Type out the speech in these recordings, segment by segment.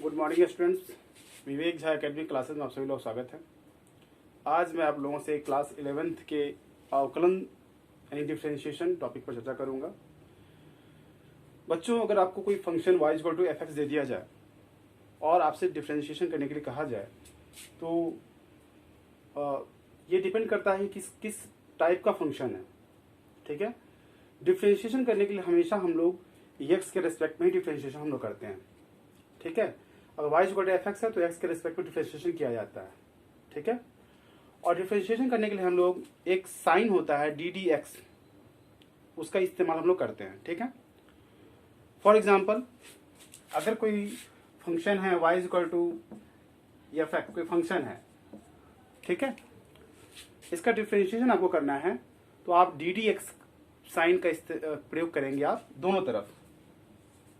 Good morning students. Vivek Jha academy classes में आप सभी लोग स्वागत है। आज मैं आप लोगों से क्लास 11th के अवकलन यानी डिफरेंशिएशन टॉपिक पर चर्चा करूंगा। बच्चों, अगर आपको कोई function y equal to F x दे दिया जाए और आपसे डिफरेंशिएशन करने के लिए कहा जाए तो ये डिपेंड करता है कि किस टाइप का फंक्शन है। ठीक है, डिफरेंशिएशन करने के लिए हमेशा हम लोग x के रिस्पेक्ट में ही डिफरेंशिएशन हम लोग करते हैं। ठीक है, अगर y equal to F X है तो x के रिस्पेक्ट में डिफरेंशिएशन किया जाता है। ठीक है, और डिफरेंशिएशन करने के लिए हम लोग एक साइन होता है डी डी एक्स, उसका इस्तेमाल हम लोग करते हैं। ठीक है, फॉर एग्जाम्पल अगर कोई फंक्शन है y equal to F X, कोई फंक्शन है, ठीक है, इसका डिफरेंशिएशन आपको करना है तो आप डी डी एक्स साइन का प्रयोग करेंगे आप दोनों तरफ,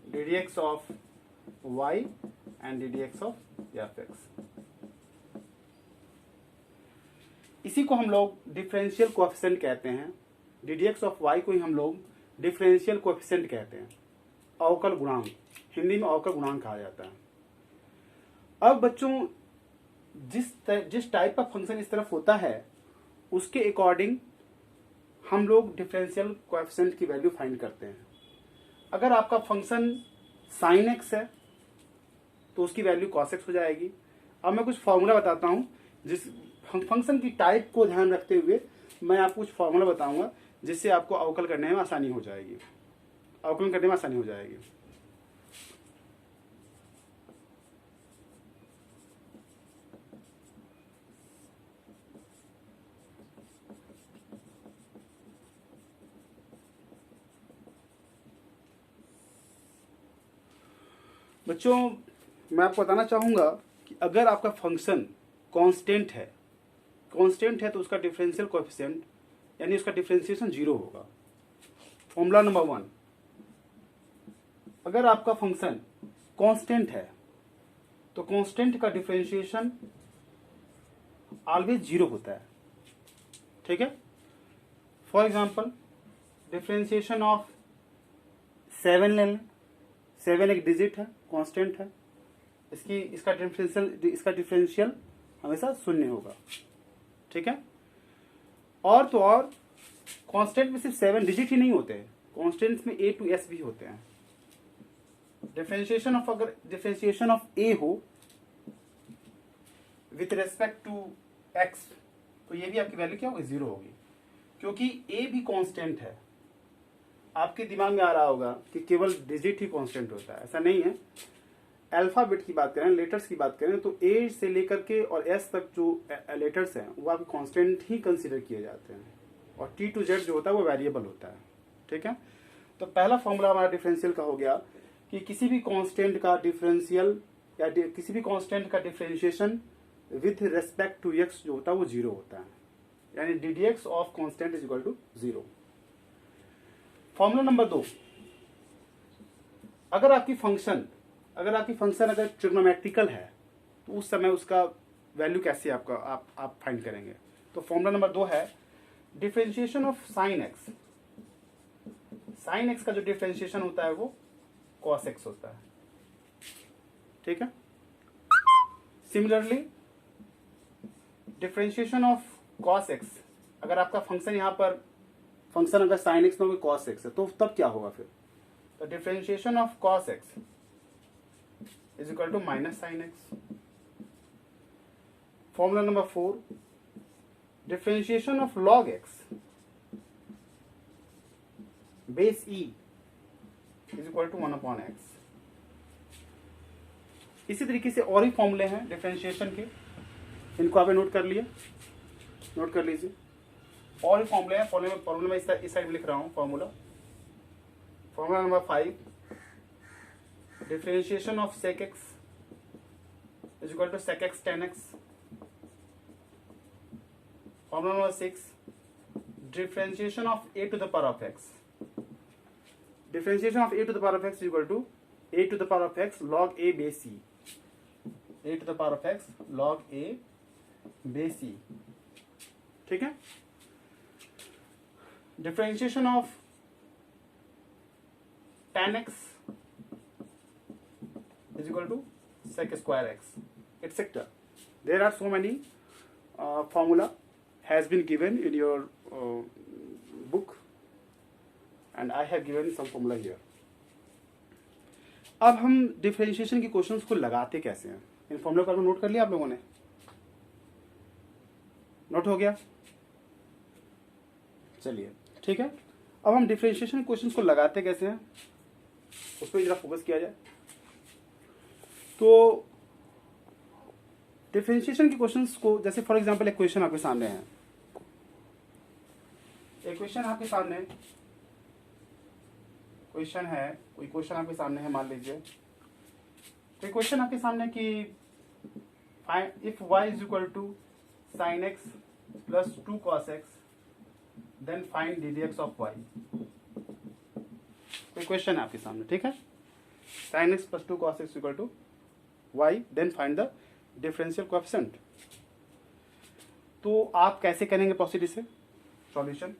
D D X of y and D D X of F x. इसी को हम लोग डिफरेंशियल कोएफिशिएंट कहते हैं। D D X of y को ही हम लोग डिफरेंशियल कोएफिशिएंट कहते हैं, अवकल गुणांक, हिंदी में अवकल गुणांक कहा जाता है। अब बच्चों, जिस टाइप का फंक्शन इस तरफ होता है उसके अकॉर्डिंग हम लोग डिफरेंशियल कोएफिशिएंट की वैल्यू फाइंड करते हैं। अगर आपका फंक्शन साइन एक्स है तो उसकी वैल्यू कॉस एक्स हो जाएगी। अब मैं कुछ फॉर्मूला बताता हूं, जिस फंक्शन की टाइप को ध्यान रखते हुए मैं आपको कुछ फॉर्मूला बताऊंगा जिससे आपको अवकल करने में आसानी हो जाएगी, अवकलन करने में आसानी हो जाएगी। बच्चों, मैं आपको बताना चाहूंगा कि अगर आपका फंक्शन कांस्टेंट है तो उसका डिफरेंशियल कोएफिशिएंट यानी उसका डिफरेंशिएशन 0 होगा। फॉर्मूला नंबर 1, अगर आपका फंक्शन कांस्टेंट है तो कांस्टेंट का डिफरेंशिएशन ऑलवेज 0 होता है। ठीक है, फॉर एग्जांपल डिफरेंशिएशन ऑफ 7 ले लें। 7 एक डिजिट है, कांस्टेंट है, इसका डिफरेंशियल हमेशा 0 होगा। ठीक है, और तो और कांस्टेंट में सिर्फ 7 डिजिट ही नहीं होते हैं, कांस्टेंट्स में a to s भी होते हैं। अगर डिफरेंशिएशन ऑफ a हो विथ रेस्पेक्ट टू x तो ये भी आपकी वैल्यू क्या होगी, 0 होगी, क्योंकि a भी कांस्टेंट है। आपके दिमाग में आ रहा होगा कि केवल डिजिट ही कांस्टेंट होता है, ऐसा नहीं है। अल्फाबेट की बात करें, लेटर्स की बात करें तो ए से लेकर के और एस तक जो लेटर्स हैं वो आप कांस्टेंट ही कंसीडर किए जाते हैं, और टी टू जेड जो होता है वो वेरिएबल होता है। ठीक है, तो पहला फॉर्मूला हमारा डिफरेंशियल का हो गया कि किसी भी कांस्टेंट का डिफरेंशियल या किसी भी कांस्टेंट का differentiation with respect to X जो होता है वो 0 होता है, यानी D D X of constant is equal to 0। Formula number 2, अगर आपकी फंक्शन अगर ट्रिग्नोमेट्रिकल है तो उस समय उसका वैल्यू कैसे आप फाइंड करेंगे। तो फॉर्मूला नंबर 2 है differentiation of sine x. Sine x का जो डिफरेंशिएशन होता है वो कॉस एक्स होता है। ठीक है, similarly differentiation of cos X, अगर आपका फंक्शन यहां पर फंक्शन अगर साइन एक्स में कॉस एक्स है तो तब क्या होगा फिर, तो differentiation of cos X is equal to minus sine X. Formula number 4, differentiation of log X base E is equal to 1 upon X. इसी तरीके से और ही फॉर्मूले हैं डिफरेंशिएशन के, इनको आपने नोट कर लीजिए। और फॉर्मूले हैं, फॉर्मूले में इस साइड में लिख रहा हूं formula number 5, differentiation of sec x is equal to sec x tan x। Formula number 6, differentiation of a to the power of x, differentiation of a to the power of x is equal to a to the power of x log a base c, a to the power of x log a base c। ठीक है, differentiation of tan x is equal to sec square x, etc. There are so many formula has been given in your book and I have given some formula here. अब हम differentiation के questions को लगाते कैसे हैं, इन formula को note कर लिया आप लोगों ने? नोट हो गया? चलिए ठीक है, अब हम डिफरेंशिएशन क्वेश्चंस को लगाते कैसे हैं उस पर जरा फोकस किया जाए। तो डिफरेंशिएशन के क्वेश्चंस को, जैसे फॉर एग्जांपल एक क्वेश्चन आपके सामने है, एक क्वेश्चन आपके सामने क्वेश्चन है, कोई क्वेश्चन आपके सामने है, मान लीजिए तो क्वेश्चन आपके सामने कि if y is equal to sine X plus 2 cos x then find ddx of y। कोई क्वेश्चन है आपके सामने, ठीक है, sine X plus 2 cos x equal to y then find the differential coefficient. तो आप कैसे करेंगे प्रोसीड से सॉल्यूशन?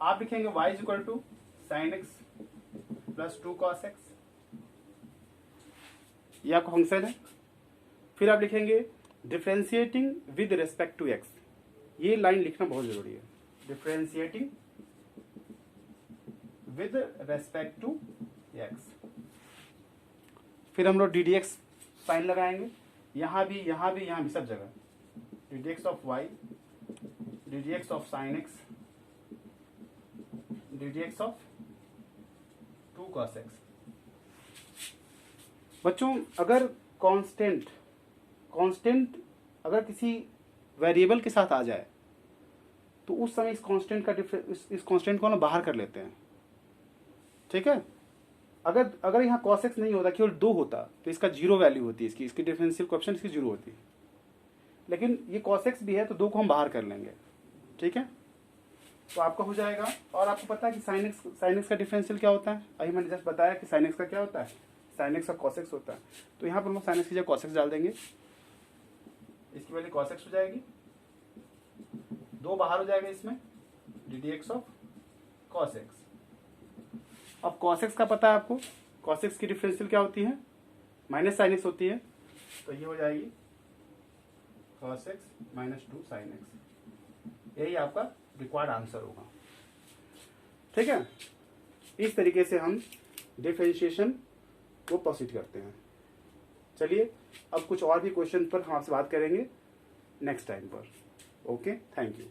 आप लिखेंगे y is equal to sine X plus 2 cos x, ये आपका फंक्शन है। फिर आप लिखेंगे differentiating with respect to x, ये लाइन लिखना बहुत जरूरी है, differentiating with respect to x। फिर हम लोग ddx साइन लगाएंगे, यहां भी यहां भी यहां भी सब जगह, ddx of y, ddx of sine x, ddx of 2 cos x। बच्चों अगर कांस्टेंट अगर किसी वेरिएबल के साथ आ जाए तो उस समय इस कांस्टेंट का इस कांस्टेंट को हम बाहर कर लेते हैं, ठीक है। अगर यहाँ cos x नहीं होता, केवल 2 होता तो इसका 0 वैल्यू होती है, इसकी डिफरेंशियल कोएफिशिएंट इसकी 0 होती, लेकिन ये cos x भी है तो 2 को हम बाहर कर लेंगे, ठीक है। तो आपका हो जाएगा। और आपको पता है कि साइन एक्स का डिफरेंशियल क्या होता है? अभी मैंने जस्ट बताया कि साइन एक्स का क्या होता है, साइन एक्स का cos x होता है। तो यहाँ पर हम लोग साइन एक्स की जगह cos x डाल देंगे, इसकी वैल्यू cos x हो जाएगी, 2 बाहर हो जाएगा इसमें, ddx ऑफ cos x। अब cos x का पता है आपको, cos x की डिफरेंशियल क्या होती है, माइनस साइन एक्स होती है, तो ये हो जाएगी cos x minus 2 sine x. यही आपका रिक्वायर्ड आंसर होगा, ठीक है। इस तरीके से हम डिफरेंशिएशन को प्रोसीड करते हैं। चलिए अब कुछ और भी क्वेश्चन पर हम आपसे बात करेंगे नेक्स्ट टाइम पर। Okay, thank you.